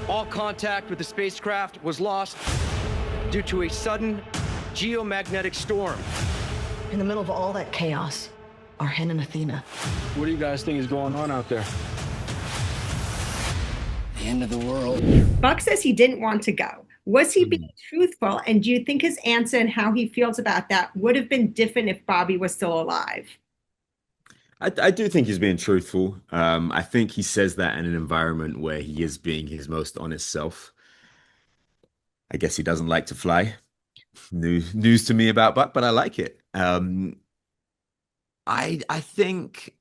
All contact with the spacecraft was lost due to a sudden geomagnetic storm. In the middle of all that chaos are Hen and Athena. What do you guys think is going on out there? The end of the world. Buck says he didn't want to go. Was he being truthful? And do you think his answer and how he feels about that would have been different if Bobby was still alive? I do think he's being truthful. I think he says that in an environment where he is being his most honest self. I guess he doesn't like to fly. News to me about Buck, but I like it. I think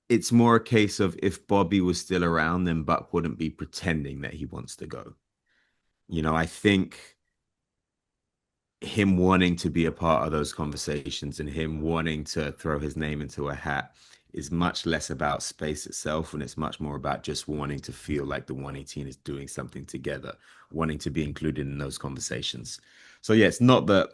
it's more a case of if Bobby was still around, then Buck wouldn't be pretending that he wants to go. I think him wanting to be a part of those conversations and him wanting to throw his name into a hat is much less about space itself, and it's much more about just wanting to feel like the 118 is doing something together, wanting to be included in those conversations. So yeah, it's not that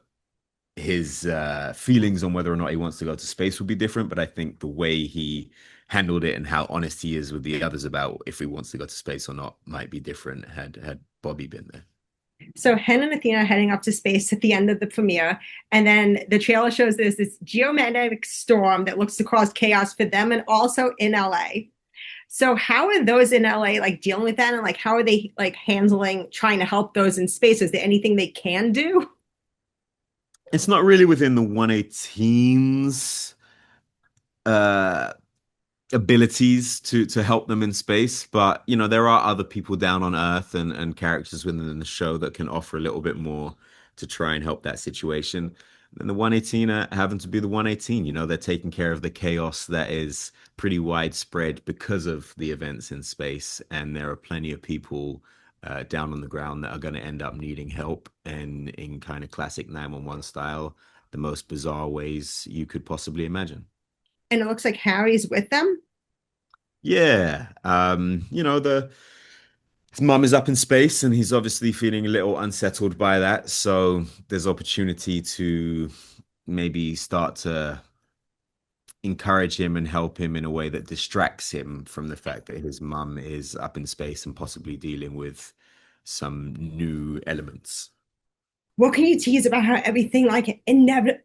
his feelings on whether or not he wants to go to space will be different, but I think the way he handled it and how honest he is with the others about if he wants to go to space or not might be different had Bobby been there. So Hen and Athena are heading up to space at the end of the premiere. And then the trailer shows there's this geomagnetic storm that looks to cause chaos for them and also in LA. So how are those in LA like dealing with that? And like how are they like handling trying to help those in space? Is there anything they can do? It's not really within the 118's abilities to help them in space, but there are other people down on Earth and characters within the show that can offer a little bit more to try and help that situation. And the 118 are having to be the 118. They're taking care of the chaos that is pretty widespread because of the events in space, and there are plenty of people down on the ground that are going to end up needing help, and in kind of classic 911 style, the most bizarre ways you could possibly imagine. And it looks like Harry's with them. Yeah. His mum is up in space and he's obviously feeling a little unsettled by that. So there's opportunity to maybe start to encourage him and help him in a way that distracts him from the fact that his mum is up in space and possibly dealing with some new elements. What can you tease about how everything like inevitably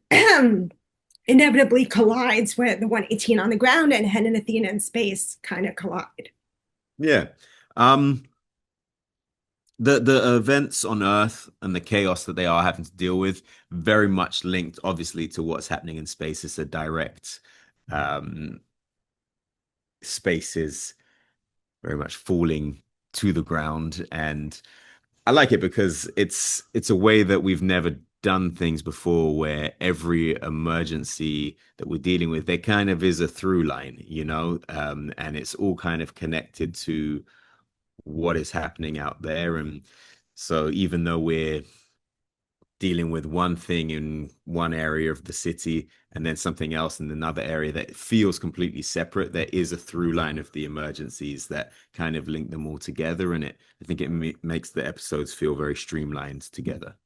collides where the 118 on the ground and Hen and Athena in space kind of collide? Yeah. The events on Earth and the chaos that they are having to deal with very much linked, obviously, to what's happening in space. It's a direct space is very much falling to the ground, and I like it because it's a way that we've never done things before, where every emergency that we're dealing with, there kind of is a through line, and it's all kind of connected to what is happening out there. And so even though we're dealing with one thing in one area of the city and then something else in another area that feels completely separate, there is a through line of the emergencies that kind of link them all together. And I think it makes the episodes feel very streamlined together.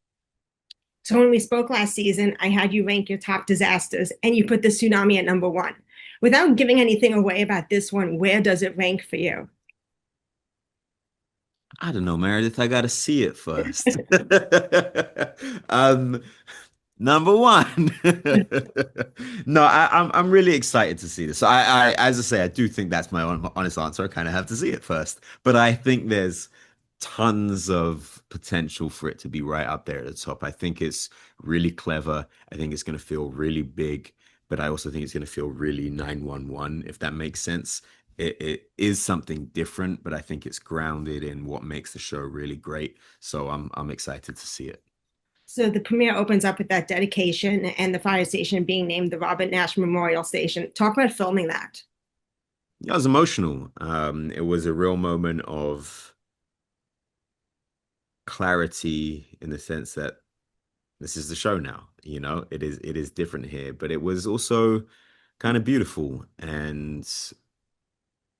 So when we spoke last season, I had you rank your top disasters and you put the tsunami at number 1. Without giving anything away about this one, where does it rank for you? I don't know, Meredith. I got to see it first. Number 1. No, I'm really excited to see this. So as I say, I do think that's my honest answer. I kind of have to see it first, but I think there's tons of potential for it to be right up there at the top. I think it's really clever. I think it's going to feel really big, but I also think it's going to feel really 911, if that makes sense. It is something different, but I think it's grounded in what makes the show really great. So I'm excited to see it. So the premiere opens up with that dedication and the fire station being named the Robert Nash Memorial Station. Talk about filming that. Yeah, it was emotional. It was a real moment of clarity in the sense that this is the show now. It is different here, but it was also kind of beautiful, and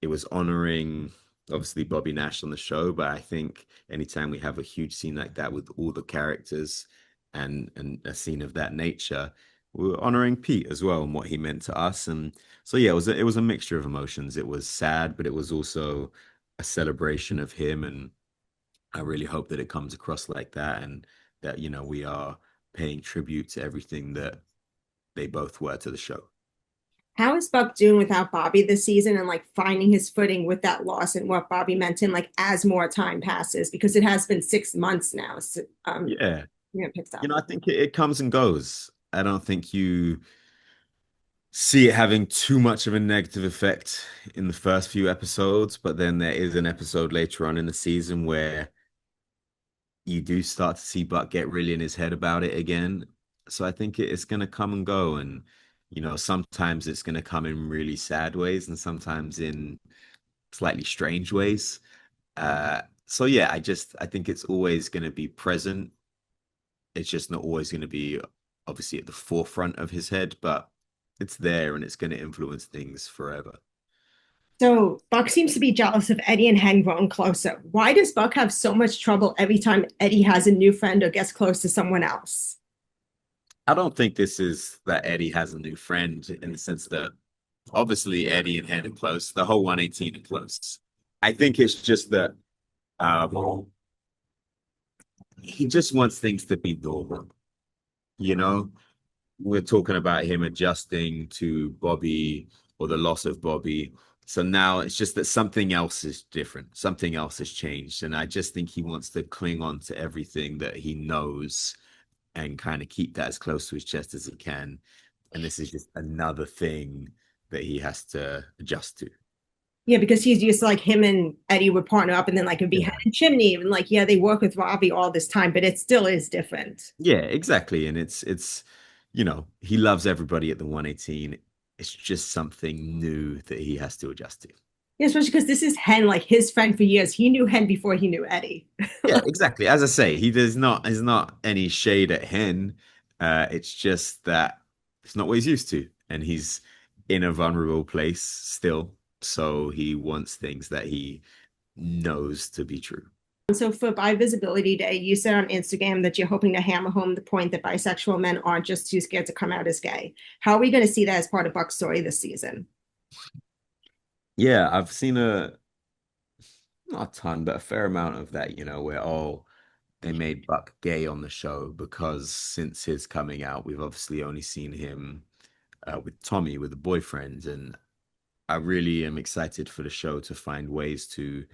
it was honoring obviously Bobby Nash on the show. But I think anytime we have a huge scene like that with all the characters and a scene of that nature, we're honoring Pete as well and what he meant to us. And so yeah, it was a mixture of emotions. It was sad, but it was also a celebration of him, and I really hope that it comes across like that, and that, you know, we are paying tribute to everything that they both were to the show. How is Buck doing without Bobby this season and like finding his footing with that loss and what Bobby meant to him, like as more time passes, because it has been 6 months now. So, Yeah. picked up. You know, I think it comes and goes. I don't think you see it having too much of a negative effect in the first few episodes, but then there is an episode later on in the season where you do start to see Buck get really in his head about it again. So I think it's going to come and go. And, you know, sometimes it's going to come in really sad ways and sometimes in slightly strange ways. So yeah, I think it's always going to be present. It's just not always going to be obviously at the forefront of his head, but it's there and it's going to influence things forever. So Buck seems to be jealous of Eddie and Hen growing closer. Why does Buck have so much trouble every time Eddie has a new friend or gets close to someone else? I don't think this is that Eddie has a new friend in the sense that obviously Eddie and Hen are close. The whole 118 are close. I think it's just that he just wants things to be normal. You know, we're talking about him adjusting to Bobby or the loss of Bobby. So now it's just that something else is different. Something else has changed. And I just think he wants to cling on to everything that he knows and kind of keep that as close to his chest as he can. And this is just another thing that he has to adjust to. Yeah, because he's used to like him and Eddie would partner up and then like it'd be Yeah. Hen and Chimney. And like, yeah, they work with Robbie all this time, but it still is different. Yeah, exactly. And it's, you know, he loves everybody at the 118. It's just something new that he has to adjust to. Yeah, especially because this is Hen, like his friend for years. He knew Hen before he knew Eddie. Yeah, exactly. As I say, he does not is not any shade at Hen. It's just that it's not what he's used to, and he's in a vulnerable place still. So he wants things that he knows to be true. So for Bi Visibility Day, you said on Instagram that you're hoping to hammer home the point that bisexual men aren't just too scared to come out as gay. How are we going to see that as part of Buck's story this season? Yeah, I've seen not a ton, but a fair amount of that, you know, where they made Buck gay on the show because since his coming out, we've obviously only seen him with Tommy, with the boyfriend, and I really am excited for the show to find ways to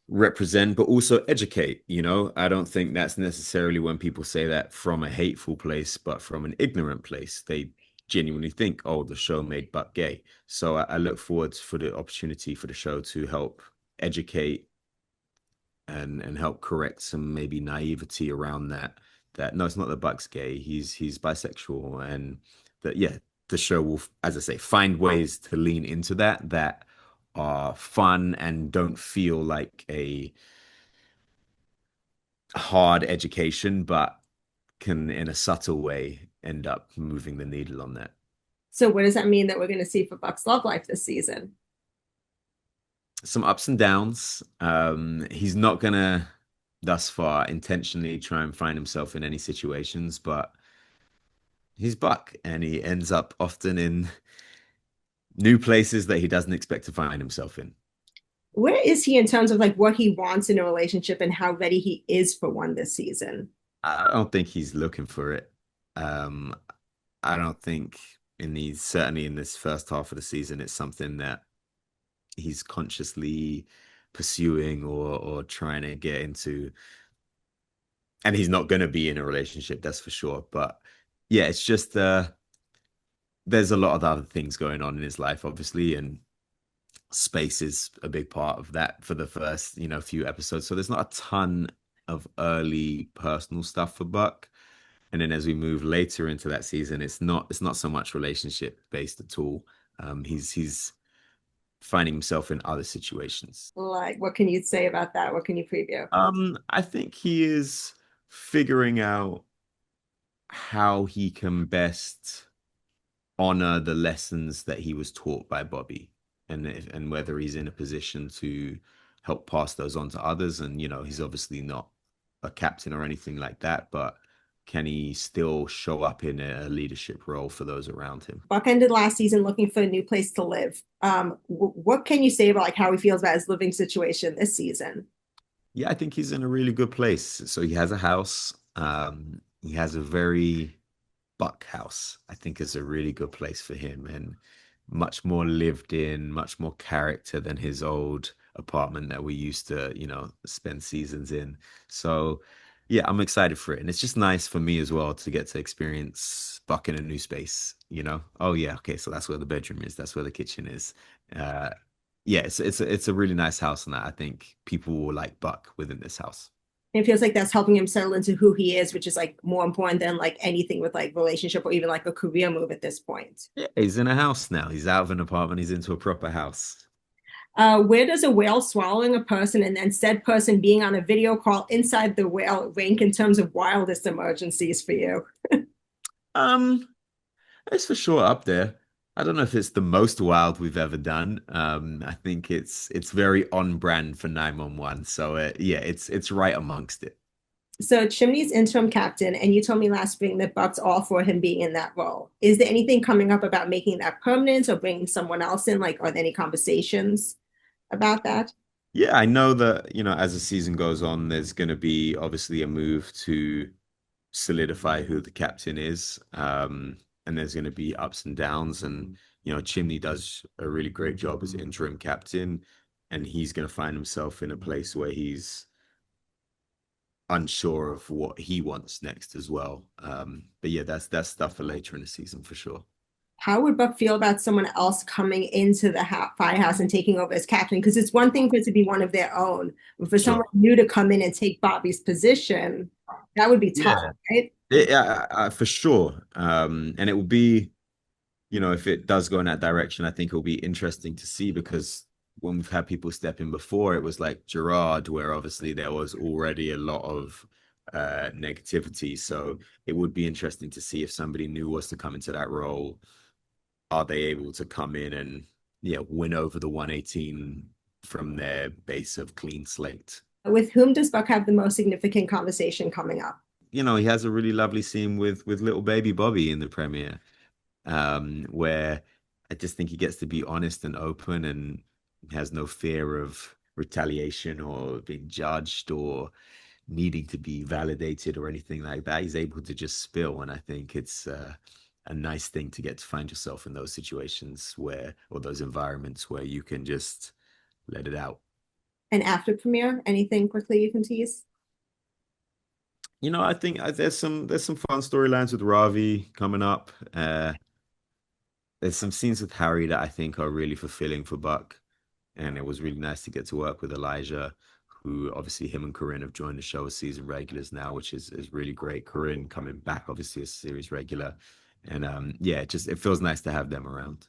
represent, but also educate. You know, I don't think that's necessarily when people say that from a hateful place, but from an ignorant place. They genuinely think, oh, the show made Buck gay. So I look forward for the opportunity for the show to help educate and help correct some maybe naivety around that. That no, it's not that Buck's gay. He's bisexual, and that yeah, the show will, as I say, find ways to lean into that are fun and don't feel like a hard education, but can, in a subtle way, end up moving the needle on that. So what does that mean that we're going to see for Buck's love life this season? Some ups and downs. He's not gonna, thus far, intentionally try and find himself in any situations, but he's Buck, and he ends up often in new places that he doesn't expect to find himself in. Where is he in terms of like what he wants in a relationship and how ready he is for one this season? I don't think he's looking for it. Um, I don't think certainly in this first half of the season, it's something that he's consciously pursuing or trying to get into. And he's not going to be in a relationship, that's for sure. But yeah, it's just there's a lot of other things going on in his life, obviously, and space is a big part of that for the first, you know, few episodes. So there's not a ton of early personal stuff for Buck. And then as we move later into that season, it's not so much relationship based at all. He's finding himself in other situations. Like, what can you say about that? What can you preview? I think he is figuring out how he can best honor the lessons that he was taught by Bobby, and whether he's in a position to help pass those on to others. And you know, he's obviously not a captain or anything like that, but can he still show up in a leadership role for those around him? Buck ended last season looking for a new place to live. What can you say about like how he feels about his living situation this season? Yeah, I think he's in a really good place. So he has a house. He has a very Buck house. I think is a really good place for him and much more lived in, much more character than his old apartment that we used to, spend seasons in. So yeah, I'm excited for it. And it's just nice for me as well to get to experience Buck in a new space, you know? Oh yeah, okay, so that's where the bedroom is, that's where the kitchen is. Uh yeah, it's a really nice house, and I think people will like Buck within this house. It feels like that's helping him settle into who he is, which is like more important than like anything with like relationship or even like a career move at this point. Yeah, he's in a house now. He's out of an apartment, he's into a proper house. Where does a whale swallowing a person and then said person being on a video call inside the whale rank in terms of wildest emergencies for you? Um, it's for sure up there. I don't know if it's the most wild we've ever done. I think it's very on brand for 911. So yeah, it's right amongst it. So Chimney's interim captain, and you told me last spring that Buck's all for him being in that role. Is there anything coming up about making that permanent or bringing someone else in? Like, are there any conversations about that? Yeah, I know that, as the season goes on, there's going to be obviously a move to solidify who the captain is. And there's going to be ups and downs. And, Chimney does a really great job as interim captain. And he's going to find himself in a place where he's unsure of what he wants next as well. But yeah, that's stuff for later in the season for sure. How would Buck feel about someone else coming into the firehouse and taking over as captain? Because it's one thing for it to be one of their own, but for someone new to come in and take Bobby's position, that would be tough, right? Yeah, for sure. And it will be, if it does go in that direction, I think it will be interesting to see, because when we've had people step in before, it was like Gerard, where obviously there was already a lot of negativity. So it would be interesting to see if somebody new was to come into that role. Are they able to come in and win over the 118 from their base of clean slate? With whom does Buck have the most significant conversation coming up? He has a really lovely scene with little baby Bobby in the premiere, where I just think he gets to be honest and open and has no fear of retaliation or being judged or needing to be validated or anything like that. He's able to just spill, and I think it's a nice thing to get to find yourself in those situations or those environments where you can just let it out. And after premiere, anything quickly you can tease? I think there's some fun storylines with Ravi coming up. There's some scenes with Harry that I think are really fulfilling for Buck, and it was really nice to get to work with Elijah, who obviously him and Corinne have joined the show as season regulars now, which is really great. Corinne coming back obviously as series regular. And yeah, it feels nice to have them around.